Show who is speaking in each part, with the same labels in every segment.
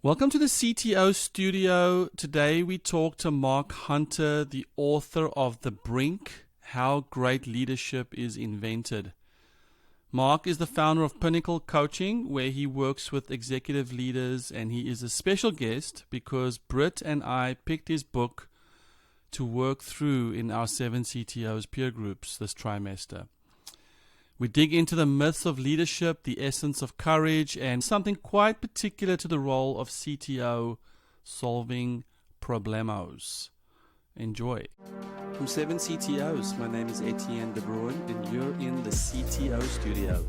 Speaker 1: Welcome to the CTO studio. Today we talk to Mark Hunter, the author of The Brink, How Great Leadership is Invented. Mark is the founder of Pinnacle Coaching, where he works with executive leaders, and he is a special guest because Britt and I picked his book to work through in our 7 CTOs peer groups this trimester. We dig into the myths of leadership, the essence of courage, and something quite particular to the role of CTO, solving problemos. Enjoy. From 7 CTOs, my name is Etienne De Bruin, and you're in the CTO studio.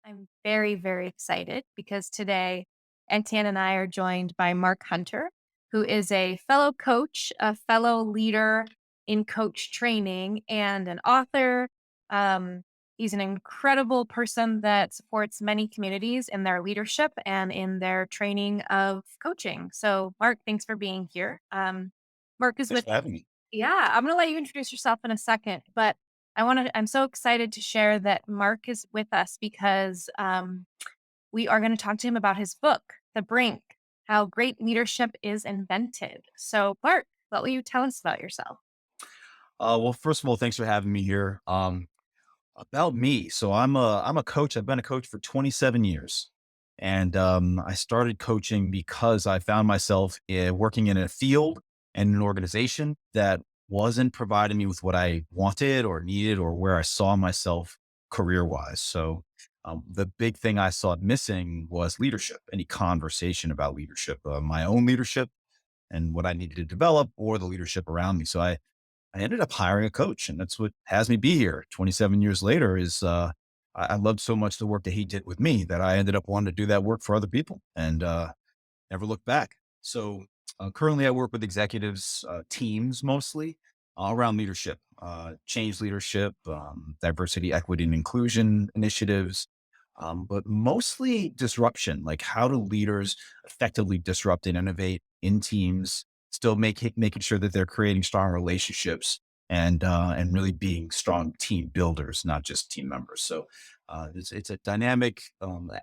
Speaker 2: I'm very, very excited because today Etienne and I are joined by Mark Hunter, who is a fellow coach, a fellow leader in coach training, and an author. He's an incredible person that supports many communities in their leadership and in their training of coaching. So, Mark, thanks for being here. Mark is
Speaker 3: Thanks
Speaker 2: with
Speaker 3: for having me.
Speaker 2: Yeah, I'm gonna let you introduce yourself in a second, but I'm so excited to share that Mark is with us because we are going to talk to him about his book, The Brink, How Great Leadership is Invented. So, Mark, what will you tell us about yourself?
Speaker 3: Well, first of all, thanks for having me here. About me, so I'm a coach. I've been a coach for 27 years, and I started coaching because I found myself working in a field and an organization that wasn't providing me with what I wanted or needed or where I saw myself career wise. So the big thing I saw missing was leadership. Any conversation about leadership, my own leadership, and what I needed to develop, or the leadership around me. So I ended up hiring a coach, and that's what has me be here 27 years later. I loved so much the work that he did with me that I ended up wanting to do that work for other people and never looked back. So currently, I work with executives, teams mostly around leadership, change leadership, diversity, equity, and inclusion initiatives, but mostly disruption. Like, how do leaders effectively disrupt and innovate in teams, still making sure that they're creating strong relationships and really being strong team builders, not just team members. So it's a dynamic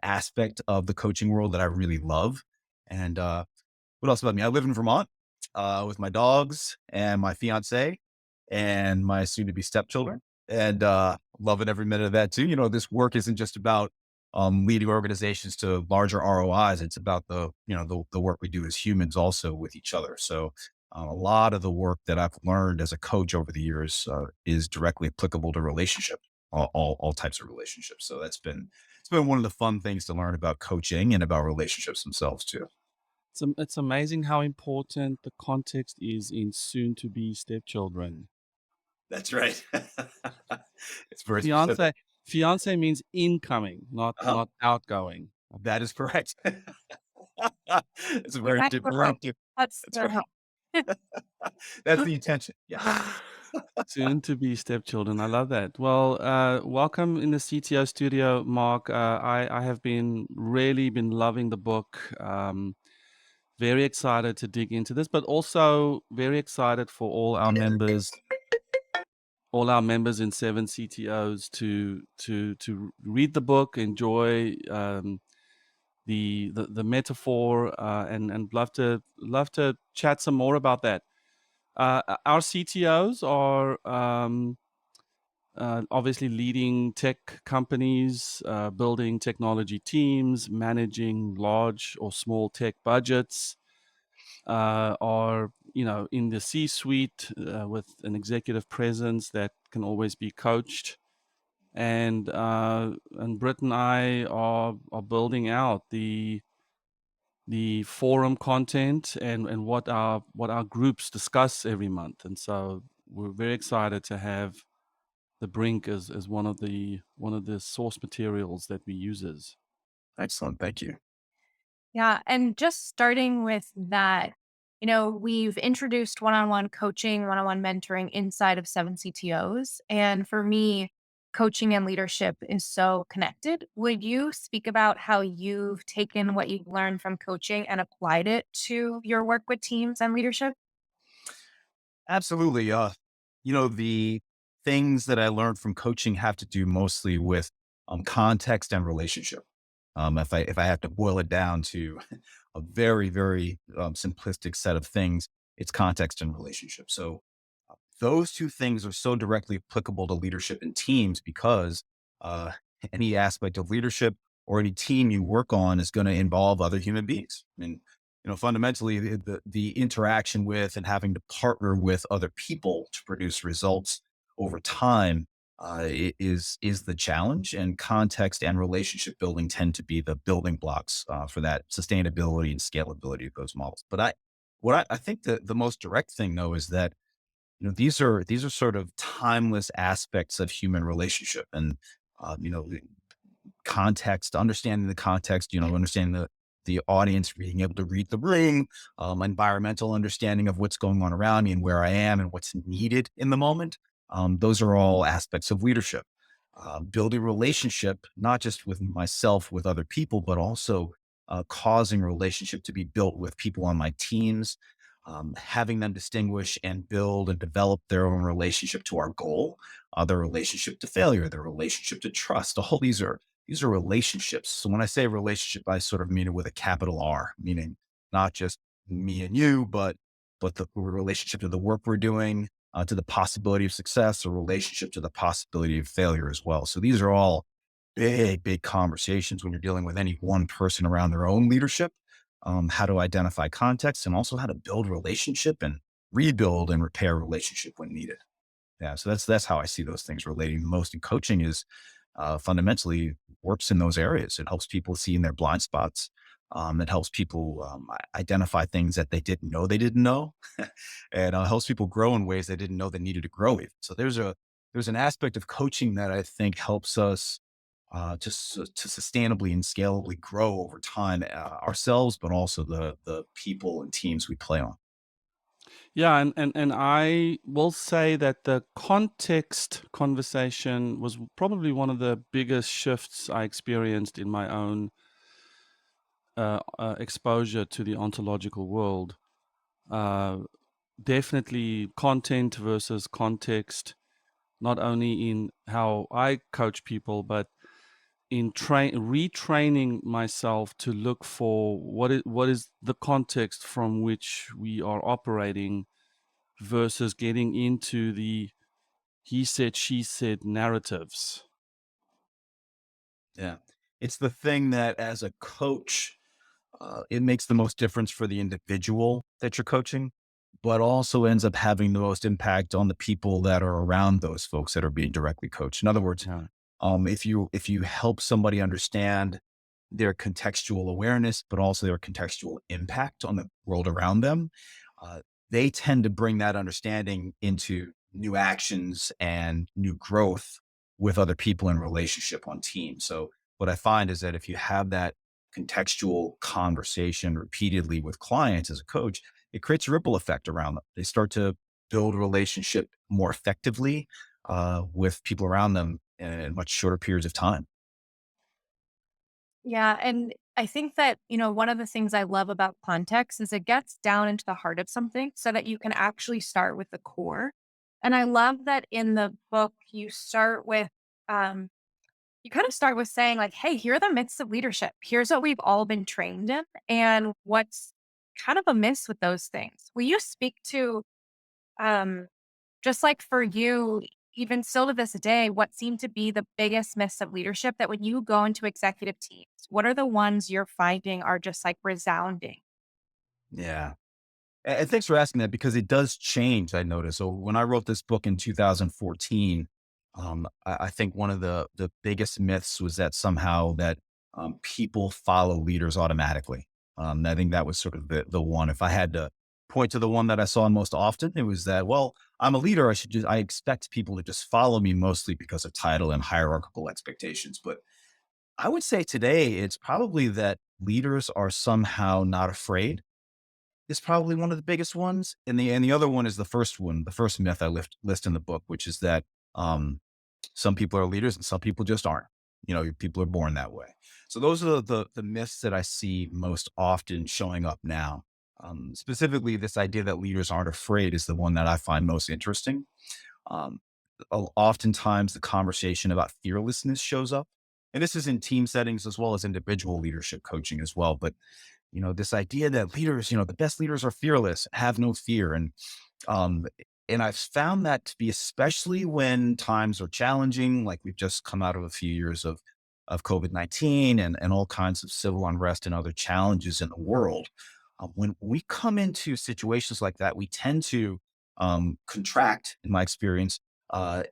Speaker 3: aspect of the coaching world that I really love. And what else about me? I live in Vermont with my dogs and my fiance and my soon-to-be stepchildren, and loving every minute of that too. You know, this work isn't just about leading organizations to larger ROIs. It's about the work we do as humans also with each other. So a lot of the work that I've learned as a coach over the years is directly applicable to relationships, all types of relationships. So it's been one of the fun things to learn about coaching and about relationships themselves too.
Speaker 1: It's amazing how important the context is in soon to be stepchildren.
Speaker 3: That's right. It's very specific.
Speaker 1: Fiance, fiance means incoming, not
Speaker 3: Uh-huh.
Speaker 1: not outgoing.
Speaker 3: That is correct. It's a
Speaker 2: We
Speaker 3: very
Speaker 2: like
Speaker 3: different.
Speaker 2: the hope. That's
Speaker 3: That's
Speaker 2: the
Speaker 3: right.
Speaker 2: hope.
Speaker 3: That's the intention. Yes.
Speaker 1: Soon to be stepchildren. I love that. Well, welcome in the CTO studio, Mark. I have been loving the book. Very excited to dig into this, but also very excited for all our members in 7 CTOs to read the book, enjoy the metaphor, and love to chat some more about that. Our CTOs are obviously leading tech companies, building technology teams, managing large or small tech budgets, are in the C-suite with an executive presence that can always be coached. And Britt and I are building out the forum content and what our groups discuss every month. And so we're very excited to have the Brink as one of the source materials that we uses.
Speaker 3: Excellent. Thank you.
Speaker 2: Yeah. And just starting with that, we've introduced one on one coaching, one on one mentoring inside of 7 CTOs. And for me, coaching and leadership is so connected. Would you speak about how you've taken what you've learned from coaching and applied it to your work with teams and leadership?
Speaker 3: Absolutely. The things that I learned from coaching have to do mostly with context and relationship. If I have to boil it down to a very simplistic set of things, it's context and relationship. So those two things are so directly applicable to leadership in teams because uh, any aspect of leadership or any team you work on is going to involve other human beings. I mean, fundamentally, the interaction with and having to partner with other people to produce results over time is the challenge. And context and relationship building tend to be the building blocks for that sustainability and scalability of those models. But I think the most direct thing though is that these are sort of timeless aspects of human relationship, and the context, understanding the context, understanding the audience, being able to read the room, environmental understanding of what's going on around me and where I am and what's needed in the moment. Those are all aspects of leadership. Building relationship, not just with myself, with other people, but also causing relationship to be built with people on my teams, having them distinguish and build and develop their own relationship to our goal, their relationship to failure, their relationship to trust. All these are relationships. So when I say relationship, I sort of mean it with a capital R, meaning not just me and you, but the relationship to the work we're doing, to the possibility of success, a relationship to the possibility of failure as well. So these are all big conversations when you're dealing with any one person around their own leadership, how to identify context and also how to build relationship and rebuild and repair relationship when needed. Yeah, so that's how I see those things relating most. In coaching is fundamentally works in those areas. It helps people see in their blind spots. It helps people identify things that they didn't know, and helps people grow in ways they didn't know they needed to grow. Even. So there's an aspect of coaching that I think helps us to sustainably and scalably grow over time ourselves, but also the people and teams we play on.
Speaker 1: Yeah, and I will say that the context conversation was probably one of the biggest shifts I experienced in my own exposure to the ontological world. Uh, Definitely content versus context, not only in how I coach people, but in retraining myself to look for what is the context from which we are operating versus getting into the he said she said narratives.
Speaker 3: Yeah, it's the thing that as a coach, it makes the most difference for the individual that you're coaching, but also ends up having the most impact on the people that are around those folks that are being directly coached. In other words,
Speaker 1: Yeah.
Speaker 3: if you help somebody understand their contextual awareness, but also their contextual impact on the world around them, uh, they tend to bring that understanding into new actions and new growth with other people in relationship on teams. So what I find is that if you have that contextual conversation repeatedly with clients as a coach, it creates a ripple effect around them. They start to build relationship more effectively with people around them in much shorter periods of time.
Speaker 2: Yeah. And I think that, one of the things I love about context is it gets down into the heart of something so that you can actually start with the core. And I love that in the book, um, you kind of start with saying, like, hey, here are the myths of leadership. Here's what we've all been trained in and what's kind of amiss with those things. Will you speak to, um, just like for you, even still to this day, what seem to be the biggest myths of leadership that when you go into executive teams, what are the ones you're finding are just like resounding?
Speaker 3: Yeah. And thanks for asking that because it does change, I noticed. So when I wrote this book in 2014, I think one of the biggest myths was that somehow that people follow leaders automatically. I think that was sort of the one. If I had to point to the one that I saw most often, it was that, well, I'm a leader. I expect people to just follow me mostly because of title and hierarchical expectations. But I would say today it's probably that leaders are somehow not afraid is probably one of the biggest ones, and the other one is the first one, the first myth I list in the book, which is that some people are leaders and some people just aren't. People are born that way. So those are the myths that I see most often showing up now. Specifically, this idea that leaders aren't afraid is the one that I find most interesting. Um, oftentimes the conversation about fearlessness shows up. And this is in team settings as well as individual leadership coaching as well. But, this idea that leaders, the best leaders are fearless, have no fear. Um, and I've found that to be especially when times are challenging, like we've just come out of a few years of COVID-19 and all kinds of civil unrest and other challenges in the world. When we come into situations like that, we tend to contract, in my experience, uh,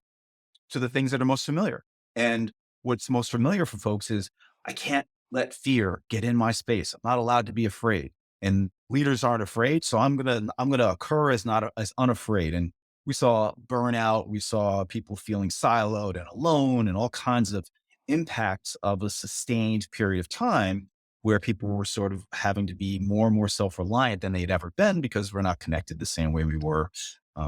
Speaker 3: to the things that are most familiar. And what's most familiar for folks is I can't let fear get in my space. I'm not allowed to be afraid. And leaders aren't afraid, so I'm gonna occur as not as unafraid. And we saw burnout, we saw people feeling siloed and alone, and all kinds of impacts of a sustained period of time where people were sort of having to be more and more self-reliant than they'd ever been because we're not connected the same way we were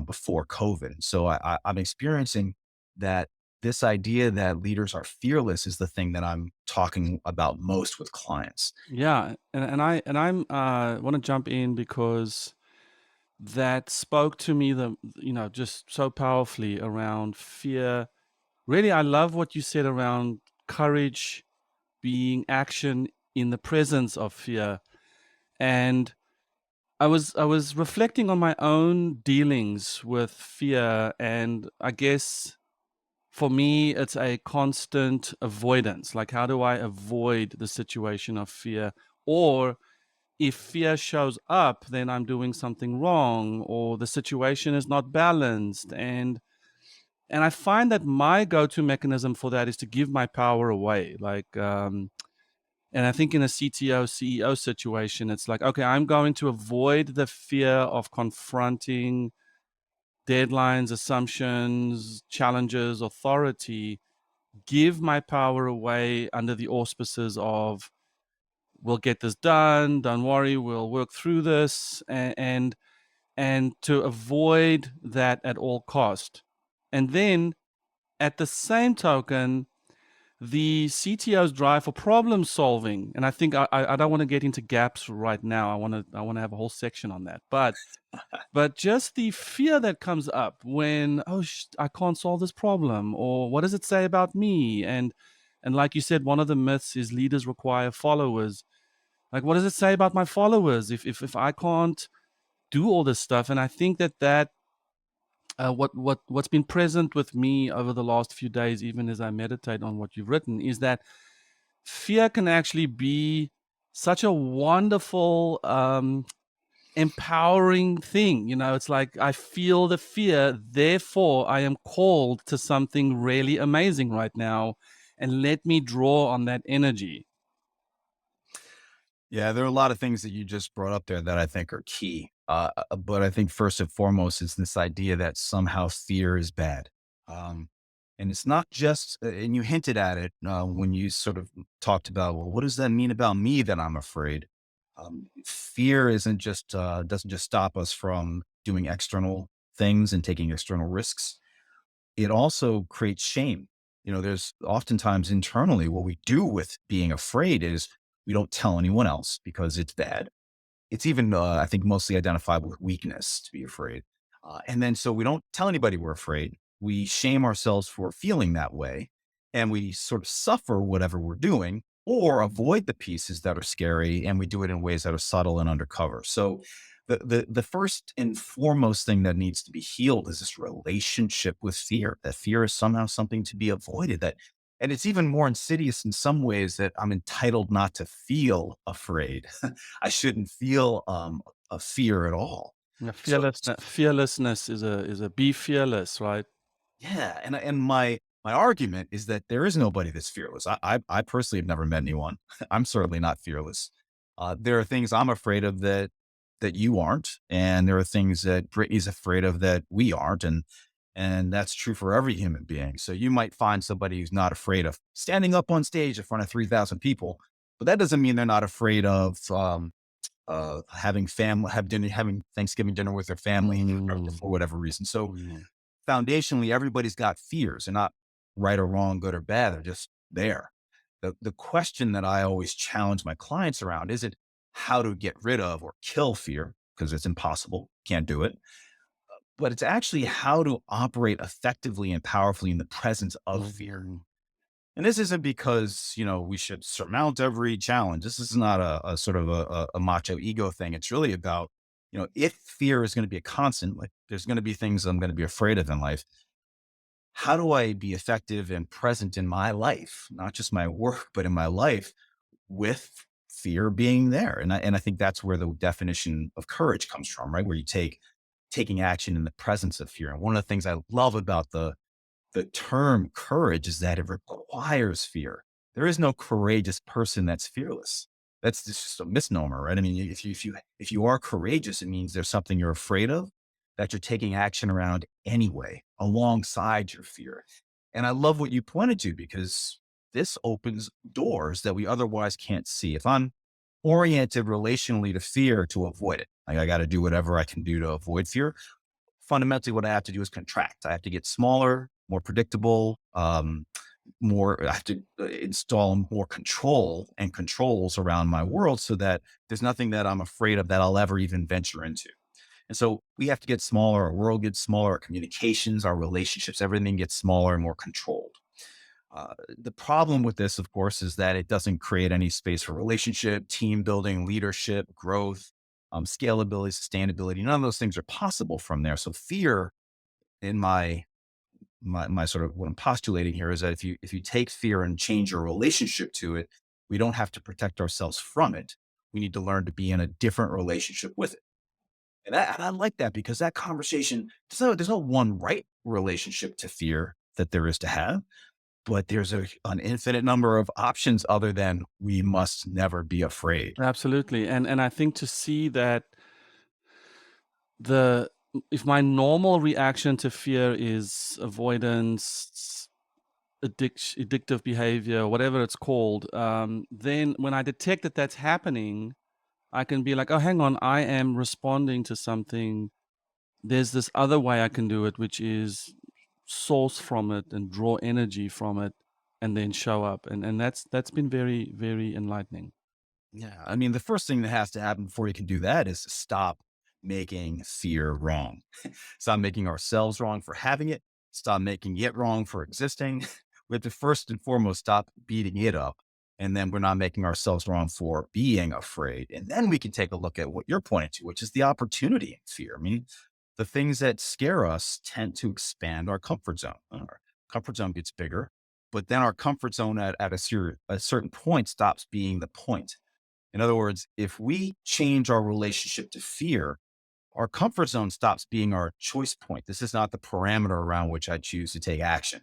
Speaker 3: before COVID. And so I'm experiencing that this idea that leaders are fearless is the thing that I'm talking about most with clients.
Speaker 1: Yeah, and I'm want to jump in because that spoke to me just so powerfully around fear. Really, I love what you said around courage being action in the presence of fear. And I was reflecting on my own dealings with fear, and I guess for me it's a constant avoidance. Like, how do I avoid the situation of fear? Or if fear shows up, then I'm doing something wrong, or the situation is not balanced. And I find that my go-to mechanism for that is to give my power away. And I think in a CTO, CEO situation, it's like, okay, I'm going to avoid the fear of confronting deadlines, assumptions, challenges, authority, give my power away under the auspices of, we'll get this done, don't worry, we'll work through this, and to avoid that at all cost. And then at the same token, the CTO's drive for problem solving, and I think I don't want to get into gaps right now. I want to have a whole section on that. But just the fear that comes up when, oh, I can't solve this problem, or what does it say about me? And like you said, one of the myths is leaders require followers. Like, what does it say about my followers if I can't do all this stuff? And I think that what's been present with me over the last few days, even as I meditate on what you've written, is that fear can actually be such a wonderful, empowering thing. It's like, I feel the fear, therefore I am called to something really amazing right now, and let me draw on that energy.
Speaker 3: Yeah, there are a lot of things that you just brought up there that I think are key. But I think first and foremost is this idea that somehow fear is bad. Um, and it's not just, and you hinted at it when you sort of talked about, well, what does that mean about me that I'm afraid? Fear doesn't just stop us from doing external things and taking external risks. It also creates shame. There's oftentimes internally what we do with being afraid is we don't tell anyone else because it's bad. It's even, I think, mostly identifiable with weakness to be afraid. And then so we don't tell anybody we're afraid. We shame ourselves for feeling that way. And we sort of suffer whatever we're doing or avoid the pieces that are scary. And we do it in ways that are subtle and undercover. So the first and foremost thing that needs to be healed is this relationship with fear. That fear is somehow something to be avoided. And it's even more insidious in some ways that I'm entitled not to feel afraid. I shouldn't feel a fear at all.
Speaker 1: Yeah,
Speaker 3: So,
Speaker 1: fearlessness is a be fearless, right?
Speaker 3: yeah, and my argument is that there is nobody that's fearless. I personally have never met anyone. I'm certainly not fearless. There are things I'm afraid of that you aren't, and there are things that Brittany's afraid of that we aren't, and that's true for every human being. So you might find somebody who's not afraid of standing up on stage in front of 3,000 people, but that doesn't mean they're not afraid of having Thanksgiving dinner with their family
Speaker 1: Mm,
Speaker 3: for whatever reason. So
Speaker 1: mm.
Speaker 3: foundationally, everybody's got fears. They're not right or wrong, good or bad. They're just there. The question that I always challenge my clients around isn't how to get rid of or kill fear, because it's impossible. Can't do it. but it's actually how to operate effectively and powerfully in the presence of fear.
Speaker 1: Mhm.
Speaker 3: And this isn't because, we should surmount every challenge. This is not a sort of a macho ego thing. It's really about, if fear is going to be a constant, like there's going to be things I'm going to be afraid of in life. How do I be effective and present in my life, not just my work, but in my life with fear being there? And I think that's where the definition of courage comes from, right? Where you taking action in the presence of fear. And one of the things I love about the term courage is that it requires fear. There is no courageous person that's fearless. That's just a misnomer, right? I mean, if you are courageous, it means there's something you're afraid of that you're taking action around anyway, alongside your fear. And I love what you pointed to because this opens doors that we otherwise can't see. If I'm oriented relationally to fear to avoid it, like I got to do whatever I can do to avoid fear, fundamentally what I have to do is contract. I have to get smaller, more predictable, I have to install more control and controls around my world so that there's nothing that I'm afraid of that I'll ever even venture into. And so we have to get smaller. Our world gets smaller. Our communications, our relationships, everything gets smaller and more controlled. The problem with this, of course, is that it doesn't create any space for relationship, team building, leadership, growth, scalability, sustainability. None of those things are possible from there. So fear, in my sort of what I'm postulating here, is that if you take fear and change your relationship to it, we don't have to protect ourselves from it. We need to learn to be in a different relationship with it. And I like that because that conversation, there's no one right relationship to fear that there is to have, but there's an infinite number of options other than we must never be afraid.
Speaker 1: Absolutely. And I think to see that the if my normal reaction to fear is avoidance, addictive behavior, whatever it's called, then when I detect that that's happening, I can be like, oh, hang on, I am responding to something. There's this other way I can do it, which is source from it and draw energy from it and then show up. And that's been very, very enlightening.
Speaker 3: Yeah. I mean, the first thing that has to happen before you can do that is stop making fear wrong. Stop making ourselves wrong for having it. Stop making it wrong for existing. We have to first and foremost stop beating it up. And then we're not making ourselves wrong for being afraid. And then we can take a look at what you're pointing to, which is the opportunity in fear. I mean, the things that scare us tend to expand our comfort zone. Our comfort zone gets bigger, but then our comfort zone at a certain point stops being the point. In other words, if we change our relationship to fear, our comfort zone stops being our choice point. This is not the parameter around which I choose to take action.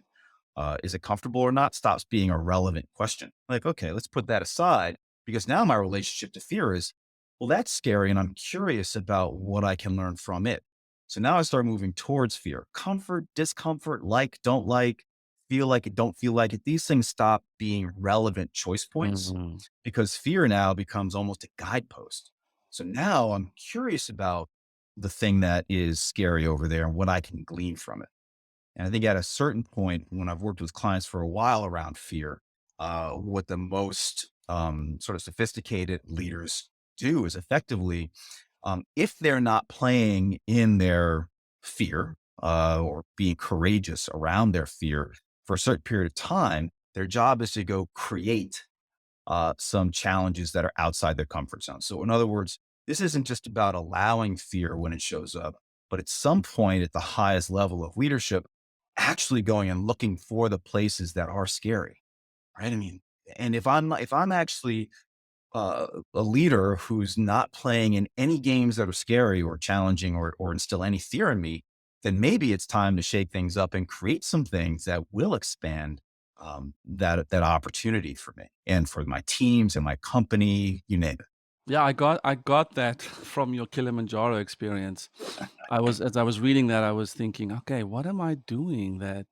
Speaker 3: Is it comfortable or not? Stops being a relevant question. Like, okay, let's put that aside because now my relationship to fear is, well, that's scary. And I'm curious about what I can learn from it. So now I start moving towards fear, comfort, discomfort, don't like, feel like it, don't feel like it. These things stop being relevant choice points
Speaker 1: Mhm.
Speaker 3: because fear now becomes almost a guidepost. So now I'm curious about the thing that is scary over there and what I can glean from it. And I think at a certain point, when I've worked with clients for a while around fear, what the most sort of sophisticated leaders do is effectively, if they're not playing in their fear or being courageous around their fear for a certain period of time, their job is to go create some challenges that are outside their comfort zone. So, in other words, this isn't just about allowing fear when it shows up, but at some point at the highest level of leadership, actually going and looking for the places that are scary, right? I mean, and if I'm actually a leader who's not playing in any games that are scary or challenging or instill any fear in me, then maybe it's time to shake things up and create some things that will expand that opportunity for me and for my teams and my company, you name it.
Speaker 1: Yeah, I got that from your Kilimanjaro experience. As I was reading that, I was thinking, okay, what am I doing that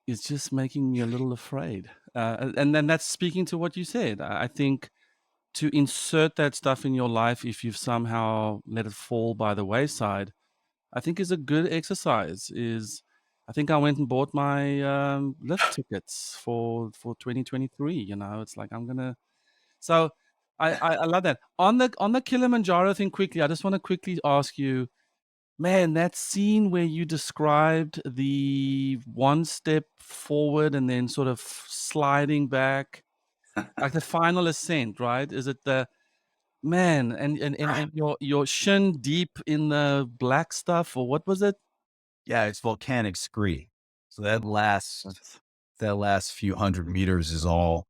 Speaker 1: is just making me a little afraid? And then that's speaking to what you said. I think to insert that stuff in your life, if you've somehow let it fall by the wayside, I think is a good exercise. Is I think I went and bought my lift tickets for 2023. It's like I'm gonna. So I love that on the Kilimanjaro thing. Quickly, I just want to quickly ask you. Man, that scene where you described the one step forward and then sort of sliding back, like the final ascent, right? Is it the man and your shin deep in the black stuff, or what was it?
Speaker 3: Yeah, it's volcanic scree. So that last few hundred meters is all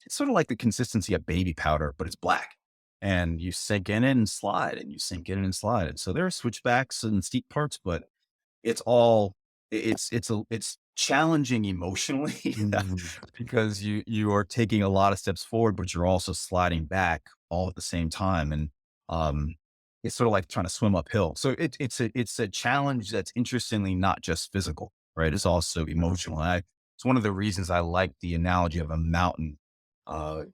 Speaker 3: it's sort of like the consistency of baby powder, but it's black. And you sink in it and slide, and you sink in it and slide. And so there are switchbacks and steep parts, but it's all it's challenging emotionally
Speaker 1: Mm.
Speaker 3: because you are taking a lot of steps forward, but you're also sliding back all at the same time. And um it's sort of like trying to swim uphill. So it's a challenge that's interestingly not just physical, right? It's also emotional. It's one of the reasons I like the analogy of a mountain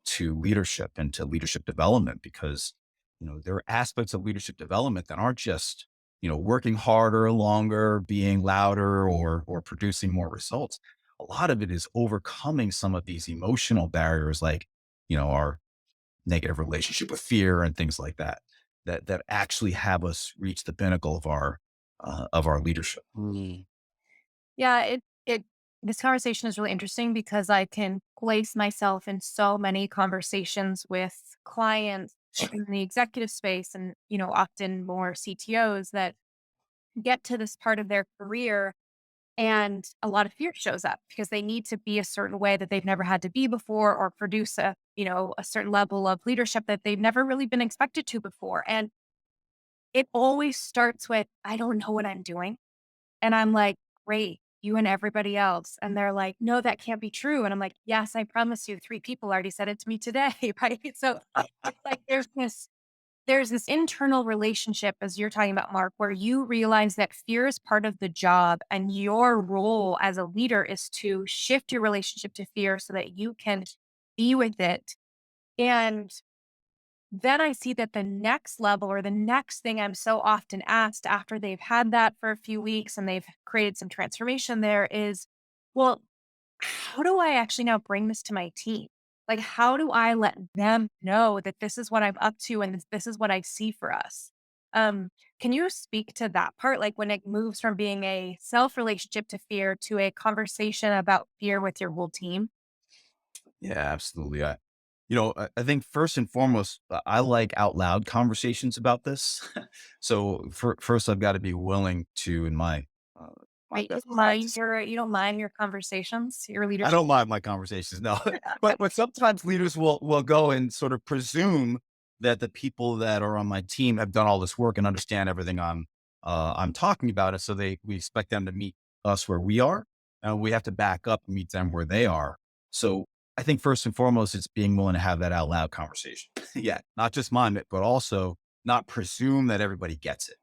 Speaker 3: to leadership and to leadership development, because there are aspects of leadership development that aren't just working harder, longer, being louder, or producing more results. A lot of it is overcoming some of these emotional barriers, like our negative relationship with fear and things like that, that actually have us reach the pinnacle of our leadership.
Speaker 2: Mm. Yeah, it this conversation is really interesting because I can place myself in so many conversations with clients in the executive space and, often more CTOs that get to this part of their career and a lot of fear shows up because they need to be a certain way that they've never had to be before or produce a certain level of leadership that they've never really been expected to before. And it always starts with, I don't know what I'm doing. And I'm like, great, you and everybody else. And they're like, no, that can't be true. And I'm like, yes, I promise you, 3 people already said it to me today. Right. So it's like there's this internal relationship, as you're talking about, Mark, where you realize that fear is part of the job and your role as a leader is to shift your relationship to fear so that you can be with it. And then I see that the next level or the next thing I'm so often asked after they've had that for a few weeks and they've created some transformation there is, well, how do I actually now bring this to my team? Like, how do I let them know that this is what I'm up to and this is what I see for us? Um, can you speak to that part? Like when it moves from being a self relationship to fear to a conversation about fear with your whole team?
Speaker 3: Yeah, absolutely. I think first and foremost, I like out loud conversations about this. So first, I've got to be willing to, in uh, my
Speaker 2: Right.
Speaker 3: best practice.
Speaker 2: You don't mind your conversations, your
Speaker 3: I
Speaker 2: leadership.
Speaker 3: don't mind my conversations, no, but sometimes leaders will go and sort of presume that the people that are on my team have done all this work and understand everything I'm talking about, and so we expect them to meet us where we are, and we have to back up and meet them where they are. So I think first and foremost, it's being willing to have that out loud conversation. Yeah, not just mine, but also not presume that everybody gets it,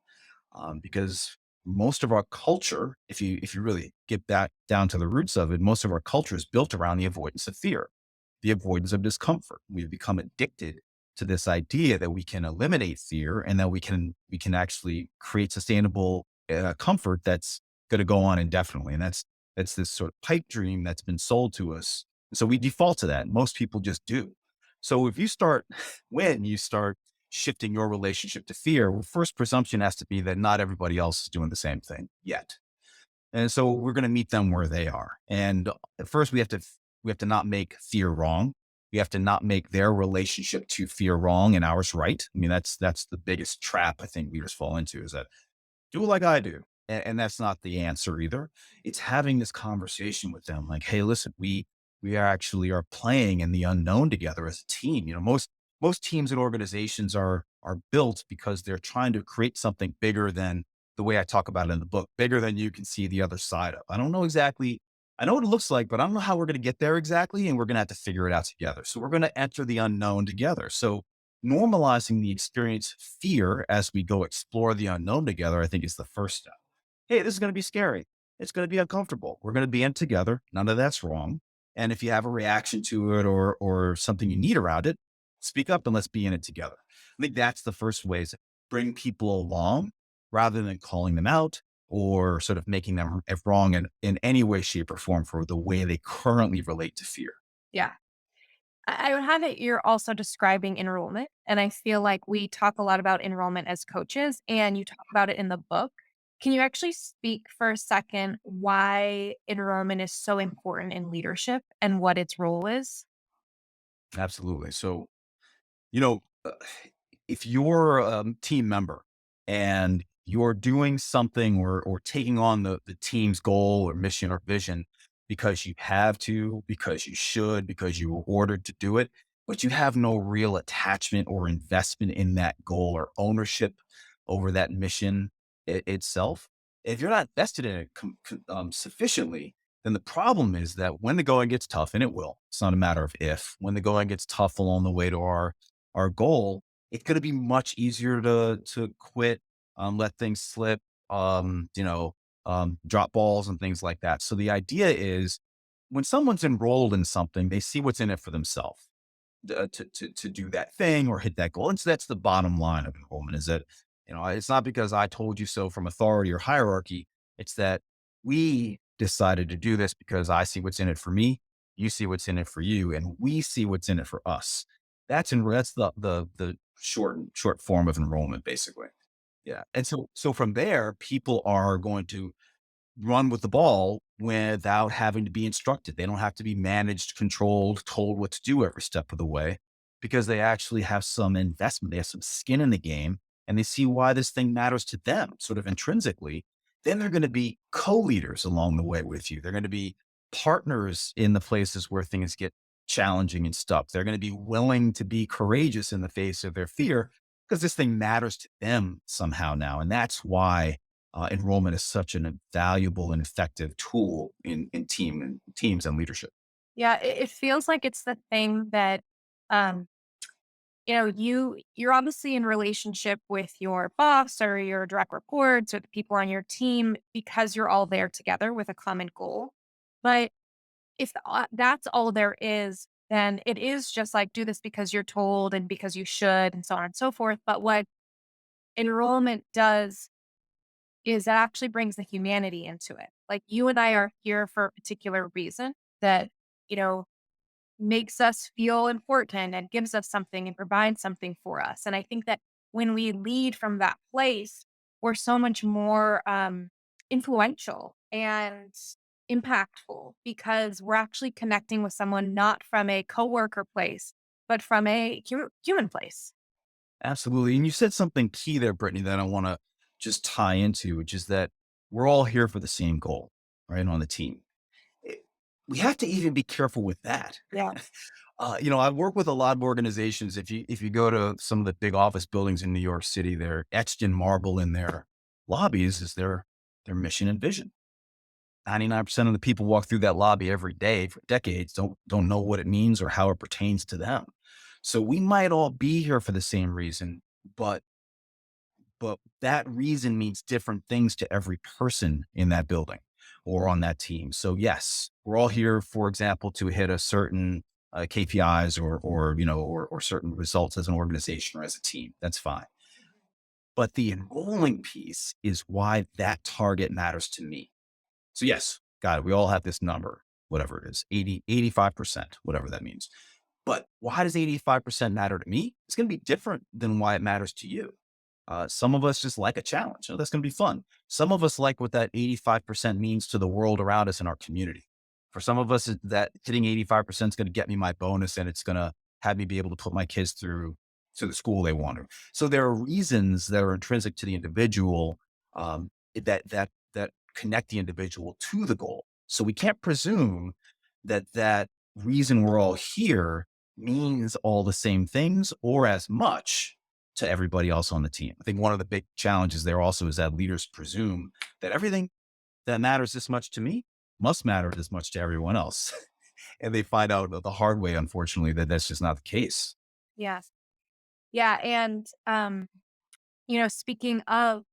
Speaker 3: because most of our culture, if you really get that down to the roots of it, most of our culture is built around the avoidance of fear, the avoidance of discomfort. We've become addicted to this idea that we can eliminate fear and that we can actually create sustainable comfort that's going to go on indefinitely. And that's this sort of pipe dream that's been sold to us. So we default to that. Most people just do. So if you start when you start shifting your relationship to fear, well, first presumption has to be that not everybody else is doing the same thing yet. And so we're going to meet them where they are. And at first we have to not make fear wrong. We have to not make their relationship to fear wrong and ours right. I mean, that's the biggest trap I think leaders fall into, is that do it like I do. And that's not the answer either. It's having this conversation with them like, hey, listen, we are playing in the unknown together as a team. Most teams and organizations are built because they're trying to create something bigger than the way I talk about it in the book, bigger than you can see the other side of. I don't know exactly. I know what it looks like, but I don't know how we're going to get there exactly. And we're going to have to figure it out together. So we're going to enter the unknown together. So normalizing the experience fear as we go explore the unknown together, I think is the first step. Hey, this is going to be scary. It's going to be uncomfortable. We're going to be in together. None of that's wrong. And if you have a reaction to it or something you need around it, speak up and let's be in it together. I think that's the first way, is bring people along rather than calling them out or sort of making them wrong in any way, shape, or form for the way they currently relate to fear.
Speaker 2: Yeah. I would have it you're also describing enrollment. And I feel like we talk a lot about enrollment as coaches, and you talk about it in the book. Can you actually speak for a second why enrollment is so important in leadership and what its role is?
Speaker 3: Absolutely. So, you know, if you're a team member and you're doing something or taking on the team's goal or mission or vision because you have to, because you should, because you were ordered to do it, but you have no real attachment or investment in that goal or ownership over that mission itself, if you're not vested in it sufficiently, then the problem is that when the going gets tough, and it will, it's not a matter of if, when the going gets tough along the way to our goal, it's going to be much easier to quit, let things slip, drop balls and things like that. So the idea is when someone's enrolled in something, they see what's in it for themselves to do that thing or hit that goal. And so that's the bottom line of enrollment is that, it's not because I told you so from authority or hierarchy. It's that we decided to do this because I see what's in it for me. You see what's in it for you, and we see what's in it for us. That's the short form of enrollment, basically. Yeah. And so from there, people are going to run with the ball without having to be instructed. They don't have to be managed, controlled, told what to do every step of the way because they actually have some investment. They have some skin in the game and they see why this thing matters to them sort of intrinsically. Then they're going to be co-leaders along the way with you. They're going to be partners in the places where things get challenging and stuck. They're going to be willing to be courageous in the face of their fear because this thing matters to them somehow now. And that's why enrollment is such an valuable and effective tool in teams and leadership.
Speaker 2: Yeah, it feels like it's the thing that um you're obviously in relationship with your boss or your direct reports or the people on your team because you're all there together with a common goal. But if that's all there is, then it is just like do this because you're told and because you should and so on and so forth. But what enrollment does is it actually brings the humanity into it. Like you and I are here for a particular reason that, you know, makes us feel important and gives us something and provides something for us. And I think that when we lead from that place, we're so much more influential and impactful because we're actually connecting with someone not from a coworker place, but from a human place.
Speaker 3: Absolutely. And you said something key there, Brittany, that I want to just tie into, which is that we're all here for the same goal, right? On the team. It- we have to even be careful with that.
Speaker 2: Yeah.
Speaker 3: I've worked with a lot of organizations. If you go to some of the big office buildings in New York City, they're etched in marble in their lobbies is their mission and vision. 99% of the people walk through that lobby every day for decades don't know what it means or how it pertains to them. So we might all be here for the same reason, but that reason means different things to every person in that building or on that team. So yes, we're all here, for example, to hit a certain KPIs or certain results as an organization or as a team. That's fine. But the enrolling piece is why that target matters to me. So yes, got it. We all have this number, whatever it is, 85%, whatever that means. But why does 85% matter to me? It's going to be different than why it matters to you. Some of us just like a challenge. Oh, that's going to be fun. Some of us like what that 85% means to the world around us in our community. For some of us, that hitting 85% is going to get me my bonus and it's going to have me be able to put my kids through to the school they want to. So there are reasons that are intrinsic to the individual that connect the individual to the goal. So we can't presume that reason we're all here means all the same things or as much to everybody else on the team. I think one of the big challenges there also is that leaders presume that everything that matters this much to me must matter this much to everyone else. And they find out the hard way, unfortunately, that that's just not the case.
Speaker 2: Yes. Yeah. And, speaking of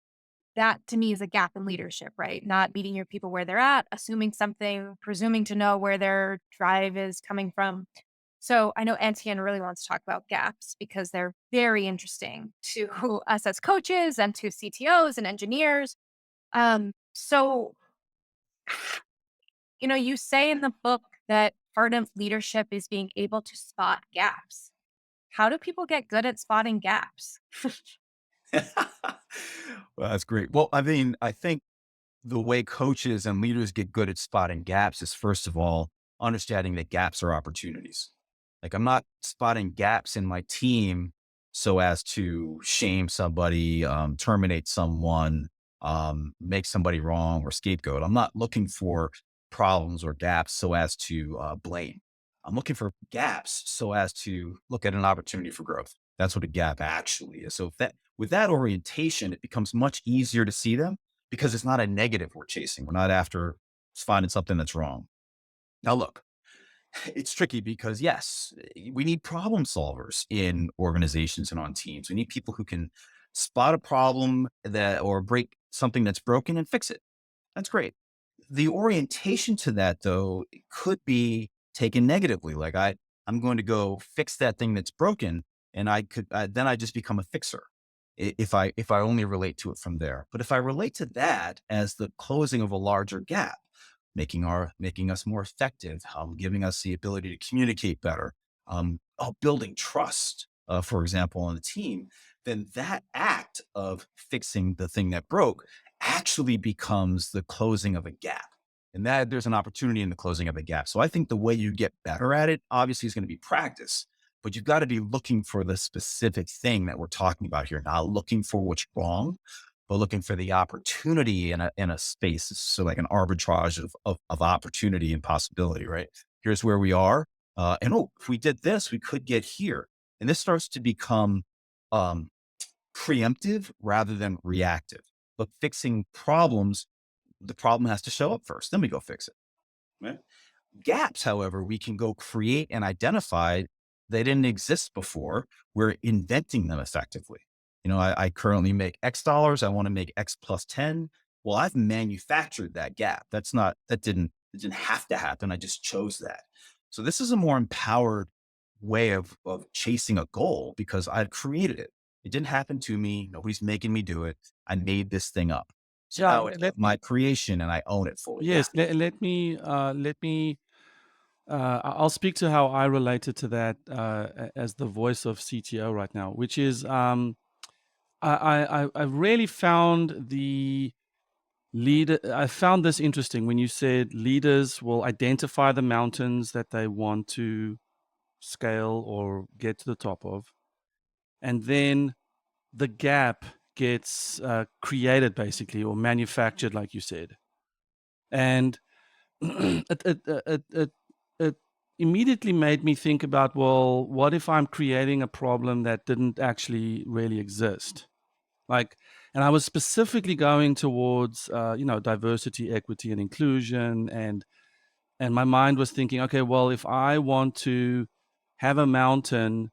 Speaker 2: that to me is a gap in leadership, right? Not meeting your people where they're at, assuming something, presuming to know where their drive is coming from. So I know Antian really wants to talk about gaps because they're very interesting to us as coaches and to CTOs and engineers. So, you say in the book that part of leadership is being able to spot gaps. How do people get good at spotting gaps?
Speaker 3: Well, that's great. Well, I mean, I think the way coaches and leaders get good at spotting gaps is first of all, understanding that gaps are opportunities. Like I'm not spotting gaps in my team so as to shame somebody, terminate someone, make somebody wrong or scapegoat. I'm not looking for problems or gaps so as to blame. I'm looking for gaps so as to look at an opportunity for growth. That's what a gap actually is. So if that with that orientation, it becomes much easier to see them because it's not a negative we're chasing. We're not after finding something that's wrong. Now, look, it's tricky because yes, we need problem solvers in organizations and on teams. We need people who can spot a problem that or break something that's broken and fix it. That's great. The orientation to that though could be taken negatively. Like I'm going to go fix that thing that's broken, and then I just become a fixer if I only relate to it from there. But if I relate to that as the closing of a larger gap, making us more effective, giving us the ability to communicate better, building trust, for example, on the team, then that act of fixing the thing that broke actually becomes the closing of a gap. And that there's an opportunity in the closing of a gap. So I think the way you get better at it, obviously, is going to be practice, but you've got to be looking for the specific thing that we're talking about here, not looking for what's wrong, but looking for the opportunity in a space. So like an arbitrage of opportunity and possibility, right? Here's where we are. And oh, if we did this, we could get here. And this starts to become um, preemptive rather than reactive. But fixing problems, the problem has to show up first, then we go fix it. Right? Gaps, however, we can go create and identify they didn't exist before. We're inventing them effectively. I currently make X dollars. I want to make X plus 10. Well, I've manufactured that gap. It didn't have to happen. I just chose that. So this is a more empowered way of chasing a goal because I've created it. It didn't happen to me. Nobody's making me do it. I made this thing up. So
Speaker 1: Yeah,
Speaker 3: now it's
Speaker 1: let
Speaker 3: my
Speaker 1: me.
Speaker 3: creation and I own it fully. Yeah.
Speaker 1: Yes, let me. I'll speak to how I related to that as the voice of CTO right now, which is I really found the leader. I found this interesting when you said leaders will identify the mountains that they want to scale or get to the top of, and then the gap gets created basically or manufactured, like you said, and it immediately made me think about, well, what if I'm creating a problem that didn't actually really exist? Like, and I was specifically going towards, diversity, equity, and inclusion, and my mind was thinking, okay, well, if I want to have a mountain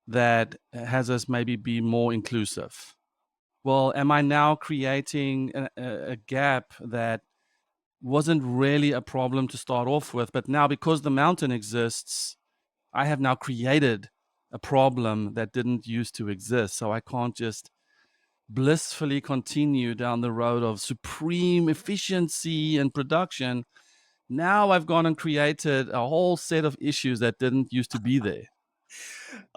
Speaker 1: that has us maybe be more inclusive, well, am I now creating a gap that wasn't really a problem to start off with, but now because the mountain exists, I have now created a problem that didn't used to exist. So I can't just blissfully continue down the road of supreme efficiency and production. Now I've gone and created a whole set of issues that didn't used to be there.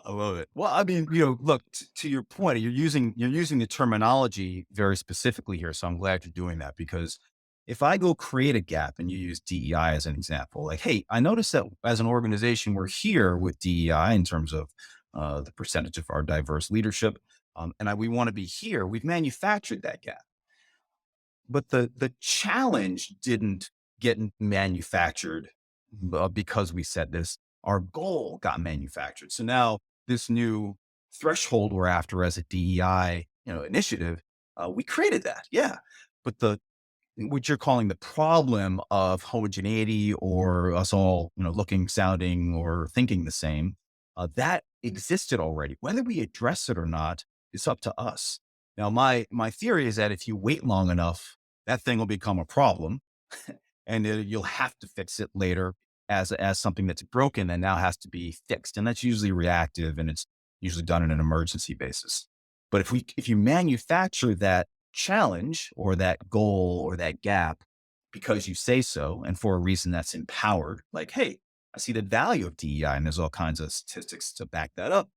Speaker 3: I love it. Well, I mean, look, to your point, you're using the terminology very specifically here. So I'm glad you're doing that because if I go create a gap and you use DEI as an example, like, hey, I noticed that as an organization, we're here with DEI in terms of the percentage of our diverse leadership, we want to be here. We've manufactured that gap. But the challenge didn't get manufactured because we said this. Our goal got manufactured. So now this new threshold we're after as a DEI, initiative, we created that. Yeah. But what you're calling the problem of homogeneity or us all, looking, sounding, or thinking the same, that existed already. Whether we address it or not, it's up to us. Now, my theory is that if you wait long enough, that thing will become a problem, and you'll have to fix it later as something that's broken and now has to be fixed. And that's usually reactive, and it's usually done on an emergency basis. But if you manufacture that challenge or that goal or that gap because you say so and for a reason that's empowered, like, hey, I see the value of DEI and there's all kinds of statistics to back that up,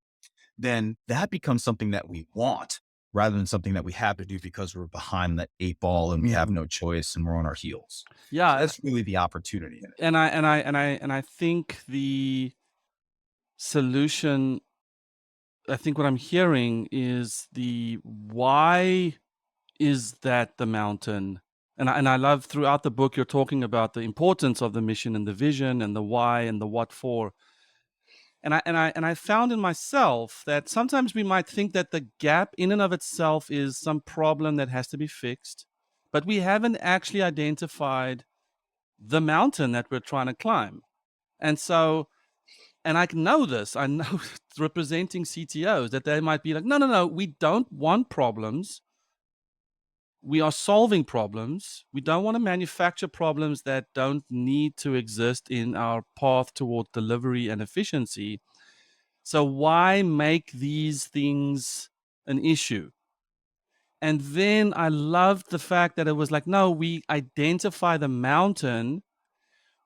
Speaker 3: then that becomes something that we want rather than something that we have to do because we're behind the eight ball and we have no choice and we're on our heels. So
Speaker 1: Yeah,
Speaker 3: that's really the opportunity in it.
Speaker 1: and I think the solution, I think what I'm hearing is the why is that the mountain? And I love throughout the book you're talking about the importance of the mission and the vision and the why and the what for. And I found in myself that sometimes we might think that the gap in and of itself is some problem that has to be fixed, but we haven't actually identified the mountain that we're trying to climb. And so, and I know this, I know representing CTOs that they might be like, no, no, no, we don't want problems. We are solving problems. We don't want to manufacture problems that don't need to exist in our path toward delivery and efficiency. So why make these things an issue? And then I loved the fact that it was like, no, we identify the mountain,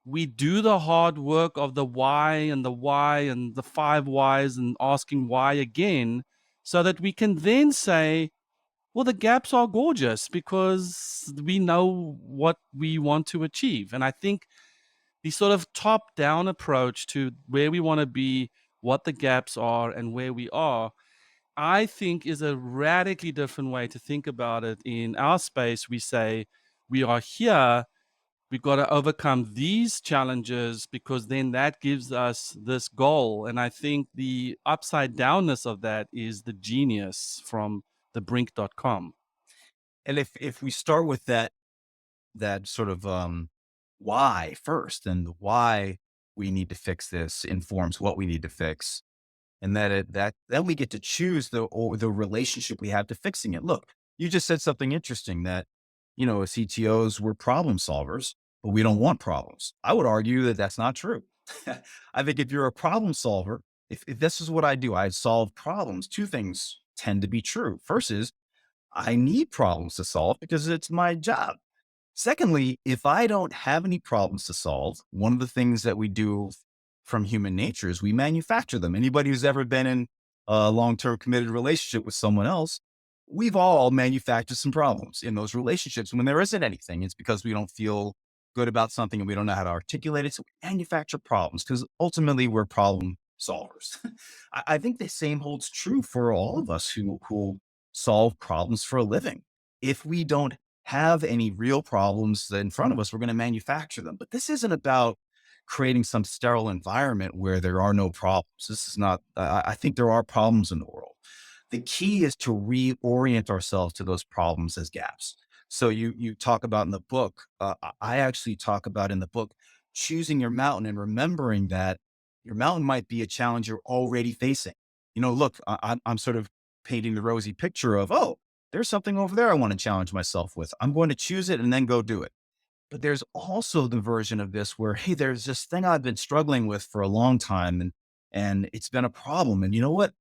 Speaker 1: we do the hard work of the why and the five whys and asking why again, so that we can then say, well, the gaps are gorgeous because we know what we want to achieve. And I think the sort of top down approach to where we want to be, what the gaps are, and where we are, I think is a radically different way to think about it. In our space, we say we are here, we've got to overcome these challenges because then that gives us this goal. And I think the upside downness of that is the genius from the brink.com.
Speaker 3: And if we start with that sort of why first, and the why we need to fix this informs what we need to fix, and that then we get to choose the relationship we have to fixing it. Look, you just said something interesting that as CTOs we're problem solvers, but we don't want problems. I would argue that that's not true. I think if you're a problem solver, if this is what I do, I solve problems. Two things tend to be true. First is I need problems to solve because it's my job. Secondly, if I don't have any problems to solve, one of the things that we do from human nature is we manufacture them. Anybody who's ever been in a long-term committed relationship with someone else, we've all manufactured some problems in those relationships. When there isn't anything, it's because we don't feel good about something and we don't know how to articulate it. So we manufacture problems because ultimately we're problem solvers. I think the same holds true for all of us who solve problems for a living. If we don't have any real problems in front of us, we're going to manufacture them. But this isn't about creating some sterile environment where there are no problems. This is not, I think there are problems in the world. The key is to reorient ourselves to those problems as gaps. So you talk about in the book, I actually talk about in the book, choosing your mountain and remembering that your mountain might be a challenge you're already facing. Look, I'm sort of painting the rosy picture of, oh, there's something over there I want to challenge myself with. I'm going to choose it and then go do it. But there's also the version of this where, hey, there's this thing I've been struggling with for a long time and it's been a problem. And you know what?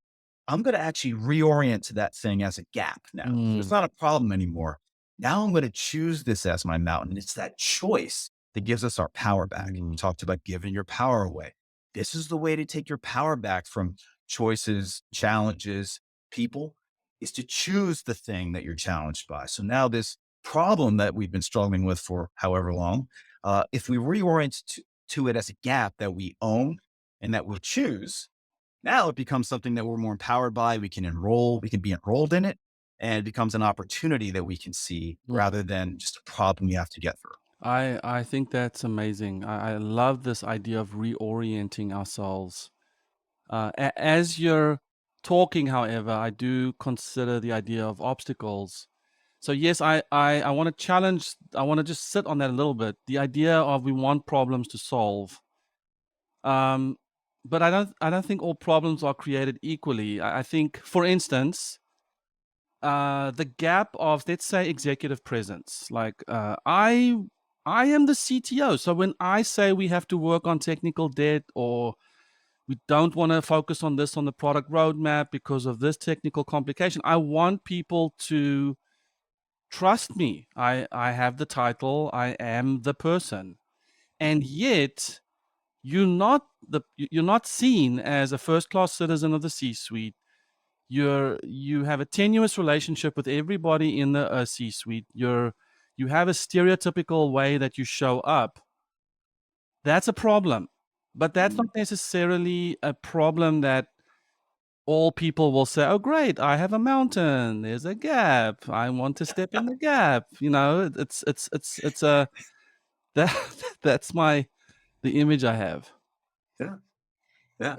Speaker 3: I'm going to actually reorient to that thing as a gap now. So it's
Speaker 1: Mm,
Speaker 3: not a problem anymore. Now I'm going to choose this as my mountain. It's that choice that gives us our power back. And you
Speaker 1: mm.
Speaker 3: talked about giving your power away. This is the way to take your power back from choices, challenges, people, is to choose the thing that you're challenged by. So now this problem that we've been struggling with for however long, if we reorient to it as a gap that we own and that we choose, now it becomes something that we're more empowered by. We can enroll, we can be enrolled in it, and it becomes an opportunity that we can see rather than just a problem you have to get through.
Speaker 1: I think that's amazing. I love this idea of reorienting ourselves. As you're talking, however, I do consider the idea of obstacles. So yes, I want to challenge. I want to just sit on that a little bit. The idea of we want problems to solve, um, but I don't think all problems are created equally. I think, for instance, the gap of, let's say, executive presence. Like I am the CTO, so when I say we have to work on technical debt, or we don't want to focus on this on the product roadmap because of this technical complication, I want people to trust me. I have the title, I am the person. And yet you're not seen as a first class citizen of the C suite. You have a tenuous relationship with everybody in the C-suite. You have a stereotypical way that you show up. That's a problem, but that's not necessarily a problem that all people will say, "Oh, great! I have a mountain. There's a gap. I want to step in the gap." It's a that that's the image I have.
Speaker 3: Yeah. Yeah.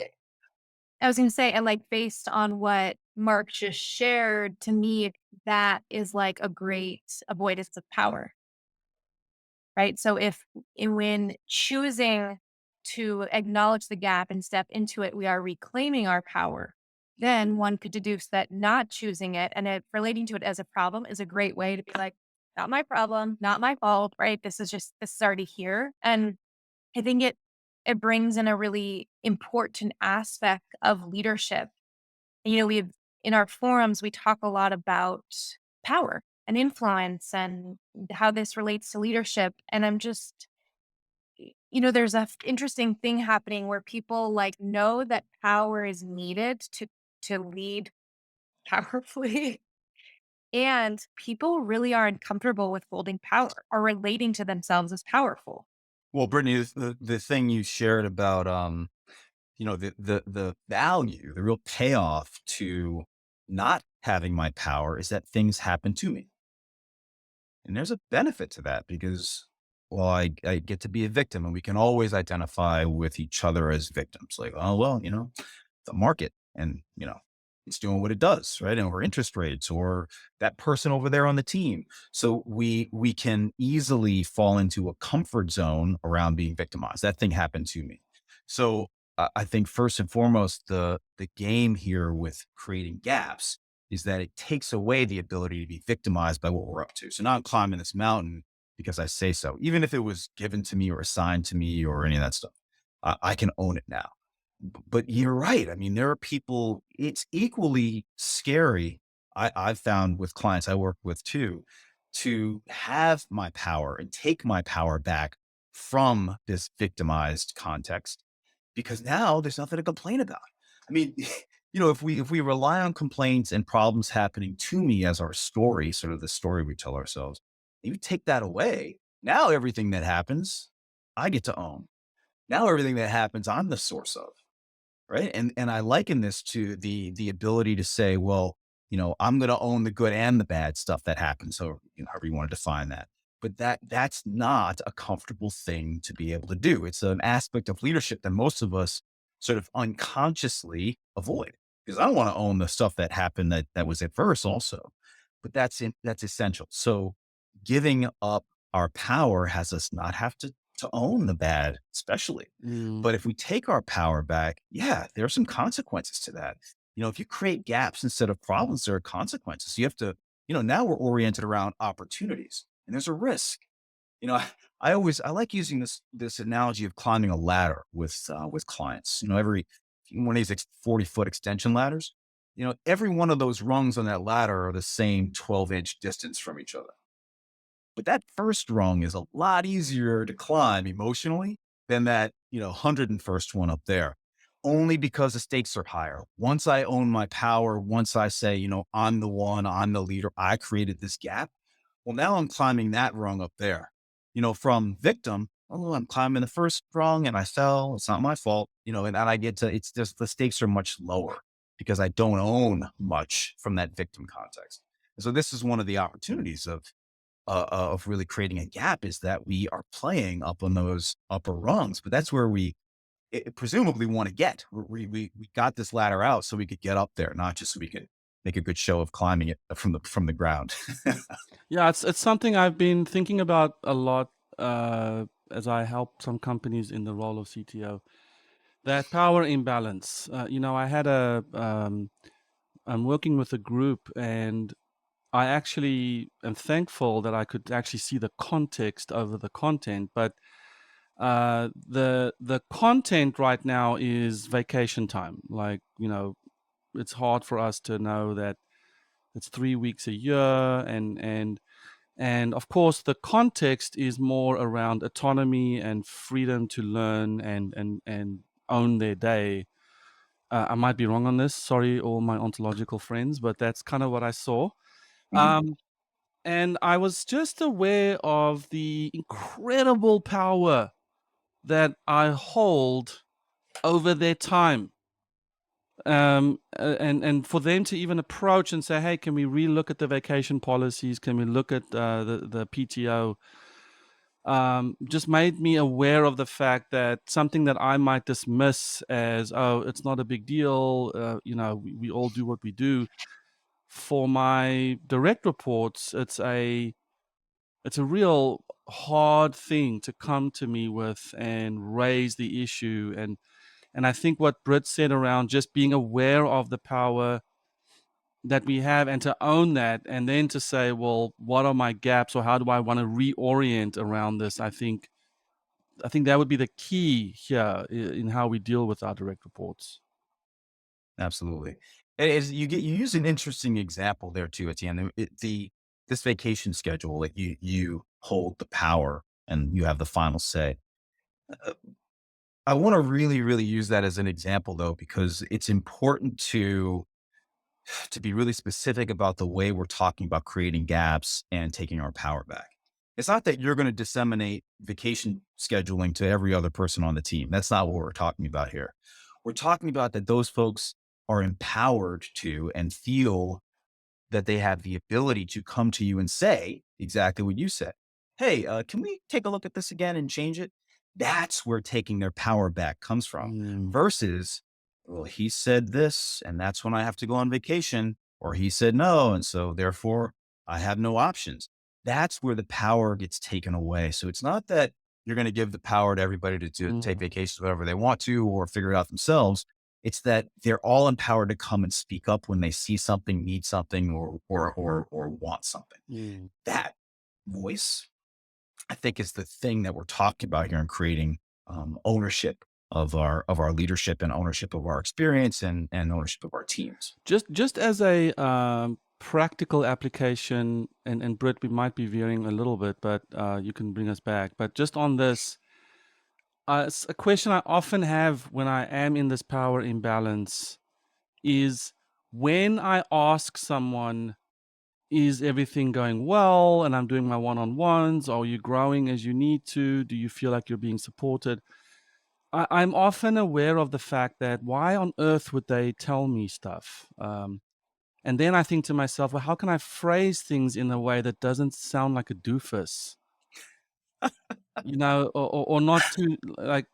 Speaker 2: I was gonna say, and like based on what Mark just shared, to me, that is like a great avoidance of power, right? So if when choosing to acknowledge the gap and step into it, we are reclaiming our power, then one could deduce that not choosing it and relating to it as a problem is a great way to be like, not my problem, not my fault, right? This is already here. And I think it brings in a really important aspect of leadership. We've in our forums we talk a lot about power and influence and how this relates to leadership. And I'm just, there's a interesting thing happening where people like know that power is needed to lead powerfully. And people really are uncomfortable with holding power or relating to themselves as powerful.
Speaker 3: Well, Brittany, the thing you shared about the value, the real payoff to not having my power is that things happen to me. And there's a benefit to that because, well, I get to be a victim and we can always identify with each other as victims. Like, oh, well, the market and, it's doing what it does, right? And or interest rates or that person over there on the team. So we can easily fall into a comfort zone around being victimized. That thing happened to me. So I think first and foremost, the game here with creating gaps is that it takes away the ability to be victimized by what we're up to. So now I'm climbing this mountain because I say so, even if it was given to me or assigned to me or any of that stuff. I can own it now. But you're right. I mean, there are people, it's equally scary. I've found with clients I work with too, to have my power and take my power back from this victimized context because now there's nothing to complain about. I mean, if we rely on complaints and problems happening to me as our story, sort of the story we tell ourselves, you take that away. Now everything that happens, I get to own. Now everything that happens, I'm the source of. Right. And I liken this to the ability to say, well, I'm going to own the good and the bad stuff that happens. So, however you want to define that. But that's not a comfortable thing to be able to do. It's an aspect of leadership that most of us sort of unconsciously avoid because I don't want to own the stuff that happened that was adverse also. But that's essential. So giving up our power has us not have to own the bad, especially.
Speaker 1: Mm.
Speaker 3: But if we take our power back, yeah, there are some consequences to that. If you create gaps instead of problems, there are consequences. You have to, now we're oriented around opportunities and there's a risk. You know, I, I like using this analogy of climbing a ladder with clients. Every one of these 40-foot extension ladders, every one of those rungs on that ladder are the same 12-inch distance from each other. But that first rung is a lot easier to climb emotionally than that, 101st one up there, only because the stakes are higher. Once I own my power, once I say, I'm the one, I'm the leader, I created this gap. Well, now I'm climbing that rung up there, from victim. Oh, I'm climbing the first rung and I fell. It's not my fault, and I get to, it's just the stakes are much lower because I don't own much from that victim context. And so this is one of the opportunities of really creating a gap is that we are playing up on those upper rungs, but that's where we presumably want to get. We got this ladder out so we could get up there, not just so we could make a good show of climbing it from the ground.
Speaker 1: Yeah, it's something I've been thinking about a lot as I help some companies in the role of CTO. That power imbalance. I had I'm working with a group, and I actually am thankful that I could actually see the context over the content. But the content right now is vacation time. Like, it's hard for us to know that it's 3 weeks a year, and of course, the context is more around autonomy and freedom to learn and own their day. I might be wrong on this. Sorry, all my ontological friends, but that's kind of what I saw.
Speaker 3: Mhm.
Speaker 1: Um, and I was just aware of the incredible power that I hold over their time. And for them to even approach and say, "Hey, can we relook at the vacation policies? Can we look at the PTO?" Just made me aware of the fact that something that I might dismiss as, "Oh, it's not a big deal. We all do what we do." For my direct reports, it's a real hard thing to come to me with and raise the issue. And I think what Britt said around just being aware of the power that we have and to own that, and then to say, well, what are my gaps, or how do I want to reorient around this? I think that would be the key here in how we deal with our direct reports.
Speaker 3: Absolutely. And you use an interesting example there too, Etienne. This vacation schedule, like you hold the power and you have the final say. Uh, I want to really, really use that as an example though, because it's important to be really specific about the way we're talking about creating gaps and taking our power back. It's not that you're going to disseminate vacation scheduling to every other person on the team. That's not what we're talking about here. We're talking about that those folks are empowered to and feel that they have the ability to come to you and say exactly what you said. Hey, can we take a look at this again and change it? That's where taking their power back comes from
Speaker 1: Mm,
Speaker 3: versus, well, he said this, and that's when I have to go on vacation, or he said no. And so therefore I have no options. That's where the power gets taken away. So it's not that you're going to give the power to everybody to take
Speaker 1: mm,
Speaker 3: vacations, whatever they want to, or figure it out themselves. It's that they're all empowered to come and speak up when they see something, need something, or want something.
Speaker 1: mm.
Speaker 3: That voice, I think, is the thing that we're talking about here in creating ownership of our leadership and ownership of our experience and ownership of our teams.
Speaker 1: Just as a practical application, and Britt, we might be veering a little bit, but you can bring us back. But just on this, it's a question I often have when I am in this power imbalance is when I ask someone, is everything going well? And I'm doing my one-on-ones. Are you growing as you need to? Do you feel like you're being supported? I'm often aware of the fact that why on earth would they tell me stuff? And then I think to myself, well, how can I phrase things in a way that doesn't sound like a doofus? Or not too like,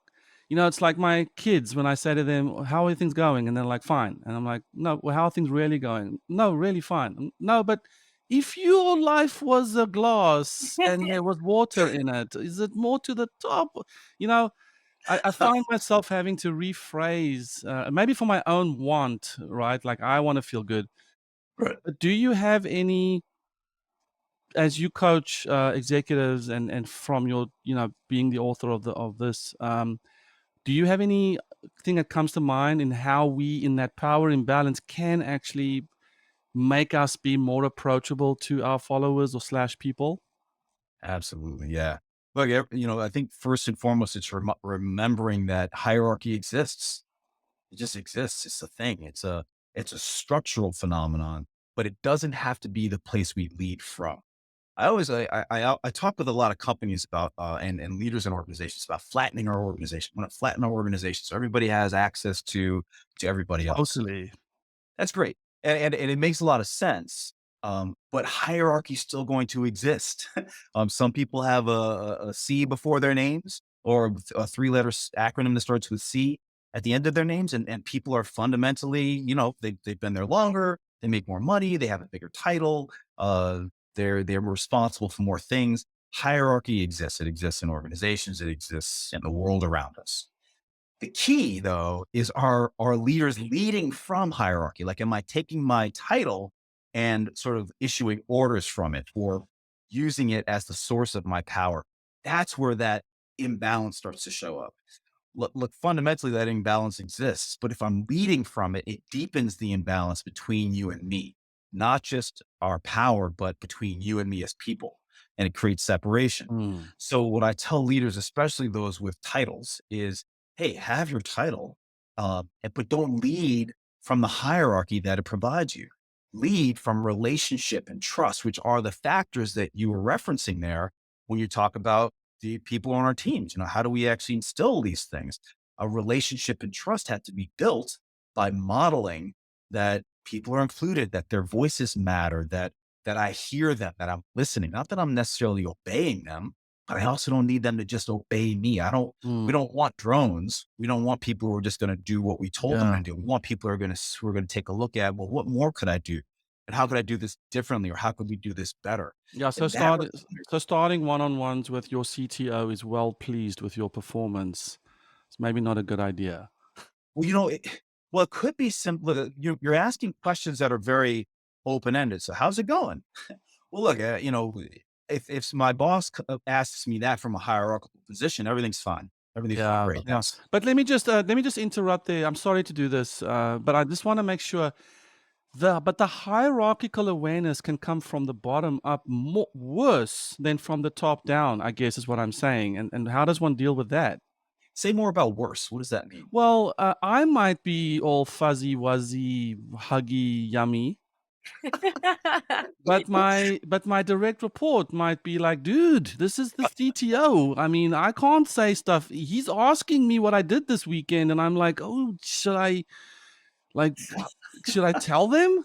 Speaker 1: it's like my kids when I say to them, "How are things going?" And they're like, "Fine." And I'm like, "No, well, how are things really going?" "No, really fine." "No, but if your life was a glass and there was water in it, is it more to the top?" You know, I find myself having to rephrase, maybe for my own want, right? Like I want to feel good.
Speaker 3: Right.
Speaker 1: But do you have any, as you coach executives, and from your, being the author of this, do you have any thing that comes to mind in how we, in that power imbalance, can actually make us be more approachable to our followers or slash people?
Speaker 3: Absolutely. Yeah. Look, I think first and foremost, it's remembering that hierarchy exists. It just exists. It's a thing. It's a structural phenomenon, but it doesn't have to be the place we lead from. I talk with a lot of companies about and leaders in organizations about flattening our organization. We want to flatten our organization so everybody has access to everybody else.
Speaker 1: Totally.
Speaker 3: That's great. And it makes a lot of sense. But hierarchy is still going to exist. Some people have a C before their names or a three-letter acronym that starts with C at the end of their names. And people are fundamentally, they've been there longer, they make more money, they have a bigger title, they're responsible for more things. Hierarchy exists. It exists in organizations, it exists in the world around us. The key though is are leaders leading from hierarchy? Like, am I taking my title and sort of issuing orders from it or using it as the source of my power? That's where that imbalance starts to show up. Look, fundamentally, that imbalance exists, but if I'm leading from it, it deepens the imbalance between you and me, not just our power, but between you and me as people. And it creates separation.
Speaker 1: Mm,
Speaker 3: So, what I tell leaders, especially those with titles, is hey, have your title, but don't lead from the hierarchy that it provides you. Lead from relationship and trust, which are the factors that you were referencing there when you talk about the people on our teams. How do we actually instill these things? A relationship and trust had to be built by modeling that people are included, that their voices matter, that I hear them, that I'm listening. Not that I'm necessarily obeying them, but I also don't need them to just obey me. We
Speaker 1: Mm,
Speaker 3: don't want drones. We don't want people who are just going to do what we told them to
Speaker 1: yeah.
Speaker 3: do. We want people who are going to take a look at, well, what more could I do? And how could I do this differently? Or how could we do this better?
Speaker 1: Yeah, so
Speaker 3: And that
Speaker 1: starting one-on-ones with your CTO is well pleased with your performance. It's maybe not a good idea.
Speaker 3: Well, it could be simple. You're asking questions that are very open ended. So, how's it going? Well, look, if my boss asks me that from a hierarchical position, everything's fine. Everything's going
Speaker 1: Yeah,
Speaker 3: great.
Speaker 1: yeah. But let me just interrupt there. I'm sorry to do this, but I just want to make sure the hierarchical awareness can come from the bottom up more worse than from the top down, I guess is what I'm saying. And how does one deal with that?
Speaker 3: Say more about worse. What does that mean?
Speaker 1: Well, I might be all fuzzy wuzzy, huggy, yummy, but my direct report might be like, dude, this is the CTO. I mean, I can't say stuff. He's asking me what I did this weekend, and I'm like, oh, like should I tell them?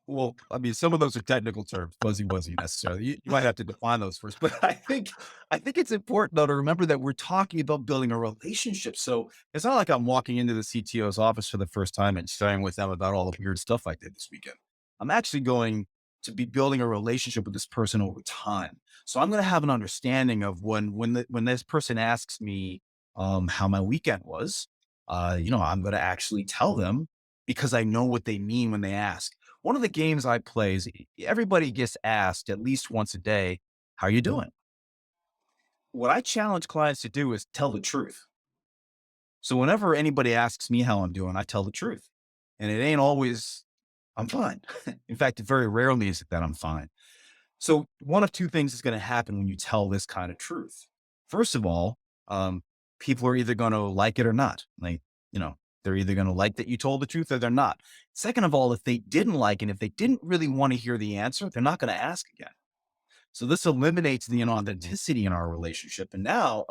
Speaker 3: Well, I mean, some of those are technical terms, fuzzy wuzzy necessarily. You might have to define those first. But I think it's important though to remember that we're talking about building a relationship. So it's not like I'm walking into the CTO's office for the first time and sharing with them about all the weird stuff I did this weekend. I'm actually going to be building a relationship with this person over time. So I'm going to have an understanding of when this person asks me how my weekend was. I'm going to actually tell them because I know what they mean when they ask. One of the games I play is everybody gets asked at least once a day, how are you doing? What I challenge clients to do is tell the truth. So whenever anybody asks me how I'm doing, I tell the truth. And it ain't always, I'm fine. In fact, it very rarely is it that I'm fine. So one of two things is going to happen when you tell this kind of truth. First of all, um, people are either going to like it or not. You know, they're either going to like that you told the truth or they're not. Second of all, if they didn't like and if they didn't really want to hear the answer, they're not going to ask again. So this eliminates the inauthenticity in our relationship. And now,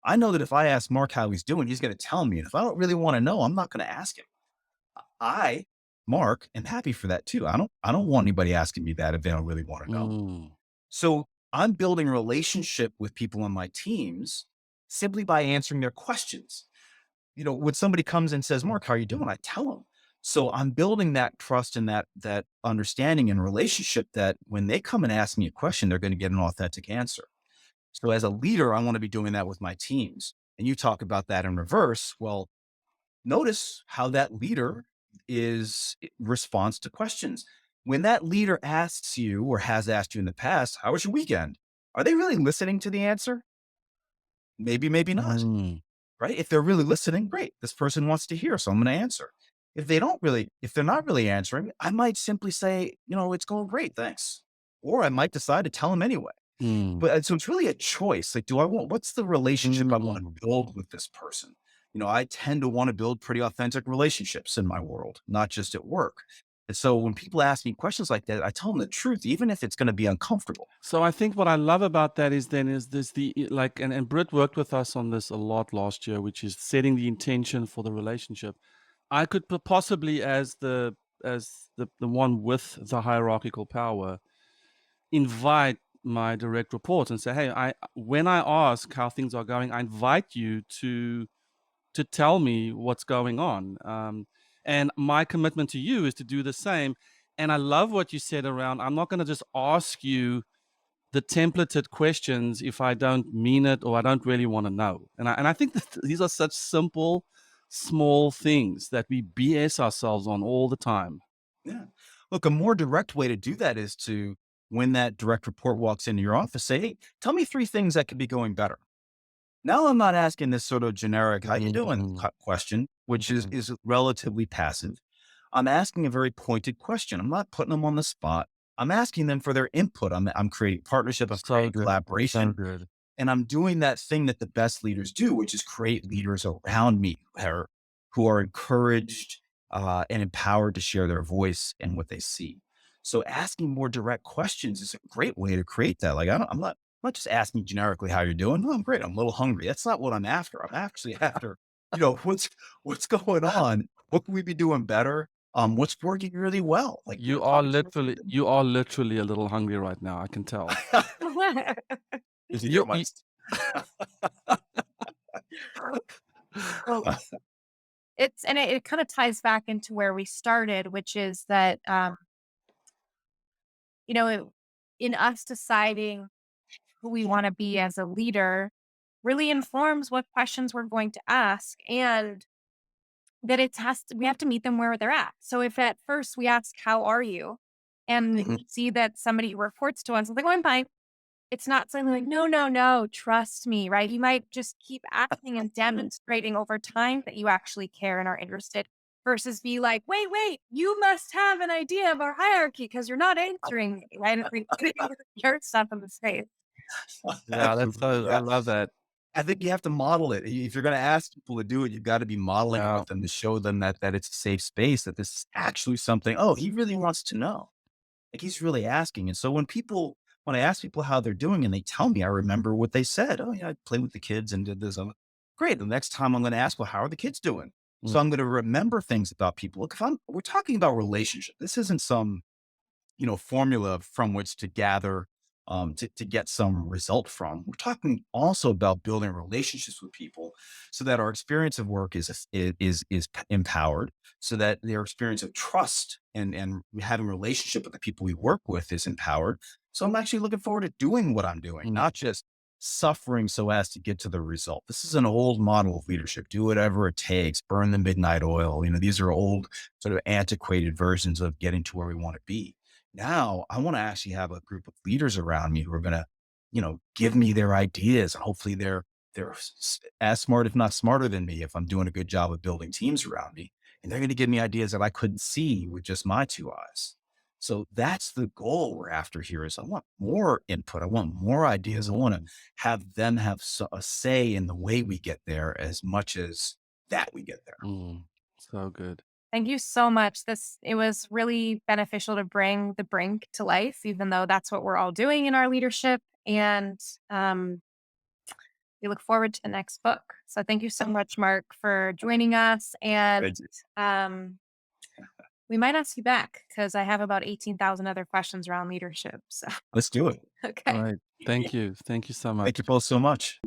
Speaker 3: I know that if I ask Mark how he's doing, he's going to tell me. And if I don't really want to know, I'm not going to ask him. I, Mark, am happy for that too. I don't want anybody asking me that if they don't really want to know.
Speaker 1: Mm.
Speaker 3: So I'm building a relationship with people on my teams simply by answering their questions. When somebody comes and says, Mark, how are you doing? I tell them. So I'm building that trust and that understanding and relationship that when they come and ask me a question, they're going to get an authentic answer. So as a leader, I want to be doing that with my teams. And you talk about that in reverse. Well, notice how that leader responds to questions. When that leader asks you or has asked you in the past, how was your weekend? Are they really listening to the answer? Maybe, maybe not.
Speaker 1: Mm.
Speaker 3: Right? If they're really listening, great. This person wants to hear, so I'm going to answer. If they're not really answering, I might simply say, it's going great, thanks. Or I might decide to tell them anyway.
Speaker 1: Mm.
Speaker 3: But so it's really a choice. Like, what's the relationship I want
Speaker 1: Mm.
Speaker 3: to build with this person? I tend to want to build pretty authentic relationships in my world, not just at work. And so when people ask me questions like that, I tell them the truth, even if it's going to be uncomfortable.
Speaker 1: So I think what I love about that is this like and Britt worked with us on this a lot last year, which is setting the intention for the relationship. I could possibly as the one with the hierarchical power invite my direct reports and say, hey, I when I ask how things are going, I invite you to tell me what's going on. And my commitment to you is to do the same. And I love what you said around, I'm not going to just ask you the templated questions if I don't mean it or I don't really want to know. And I think that these are such simple, small things that we BS ourselves on all the time.
Speaker 3: Yeah. Look, a more direct way to do that is when that direct report walks into your office, say, hey, tell me three things that could be going better. Now I'm not asking this sort of generic, how you doing
Speaker 1: Mhm.
Speaker 3: question, which is,
Speaker 1: Mhm.
Speaker 3: is relatively passive. I'm asking a very pointed question. I'm not putting them on the spot. I'm asking them for their input. I'm creating partnership. I'm
Speaker 1: So
Speaker 3: creating
Speaker 1: good. So
Speaker 3: collaboration.
Speaker 1: good.
Speaker 3: And I'm doing that thing that the best leaders do, which is create leaders around me who are encouraged and empowered to share their voice and what they see. So asking more direct questions is a great way to create that. Like I'm not just asking generically how you're doing. Oh, I'm great. I'm a little hungry. That's not what I'm after. I'm actually after, what's going on? What can we be doing better? What's working really well? Like, talk to
Speaker 1: You are literally a little hungry right now. I can tell.
Speaker 3: Did you hear
Speaker 1: You,
Speaker 3: my
Speaker 1: you
Speaker 2: Well, it kind of ties back into where we started, which is that, you know, it, in us deciding who we want to be as a leader really informs what questions we're going to ask, and that we have to meet them where they're at. So if at first we ask, "How are you?" and
Speaker 3: Mhm.
Speaker 2: we see that somebody reports to us, and they go, "I'm fine." It's not something like, "No, no, no, trust me," right? You might just keep asking and demonstrating over time that you actually care and are interested, versus be like, "Wait, wait, you must have an idea of our hierarchy because you're not answering me," right? And putting your stuff in the space.
Speaker 1: yeah, that's
Speaker 3: Absolutely,
Speaker 1: so. I
Speaker 3: yeah.
Speaker 1: love that.
Speaker 3: I think you have to model it. If you're gonna ask people to do it, you've gotta be modeling it
Speaker 1: Yeah.
Speaker 3: with them to show them that it's a safe space, that this is actually something, "Oh, he really wants to know." Like, he's really asking, and so when I ask people how they're doing and they tell me, I remember what they said. "Oh, yeah, I played with the kids and did this." I'm like, "Great, the next time I'm gonna ask, 'Well, how are the kids doing?'"
Speaker 1: Mm,
Speaker 3: So I'm gonna remember things about people. Look, if we're talking about relationship. This isn't some formula from which to gather to get some result from. We're talking also about building relationships with people so that our experience of work is empowered, so that their experience of trust and having a relationship with the people we work with is empowered. So I'm actually looking forward to doing what I'm doing,
Speaker 1: mm,
Speaker 3: not just suffering so as to get to the result. This is an old model of leadership. Do whatever it takes, burn the midnight oil. These are old, sort of antiquated versions of getting to where we want to be. Now, I want to actually have a group of leaders around me who are going to, give me their ideas. And hopefully they're as smart, if not smarter than me, if I'm doing a good job of building teams around me. And they're going to give me ideas that I couldn't see with just my two eyes. So that's the goal we're after here is I want more input. I want more ideas. I want to have them have a say in the way we get there as much as that we get there.
Speaker 1: mm. So good.
Speaker 2: Thank you so much. It was really beneficial to bring the brink to life, even though that's what we're all doing in our leadership. And we look forward to the next book. So thank you so much, Mark, for joining us. And
Speaker 3: Thank you.
Speaker 2: um, we might ask you back because I have about 18,000 other questions around leadership. So,
Speaker 3: Let's do it.
Speaker 1: All
Speaker 2: okay.
Speaker 1: right. Thank you. Thank you so
Speaker 3: Thank
Speaker 1: much.
Speaker 3: you both so much.